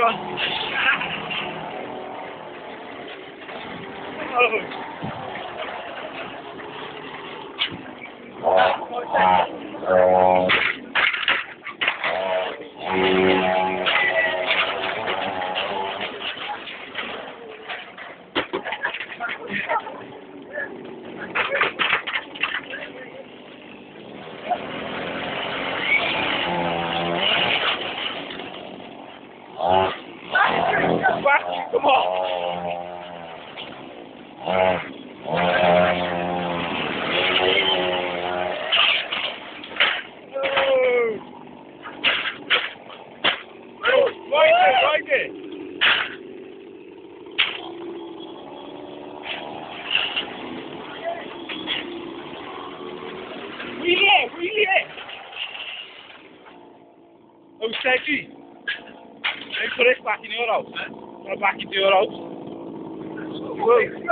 on. Back, come on. Right it. Wheel it. Oh, Sedgys. Then put it back in your house, eh? Put it back into your house. Whoa.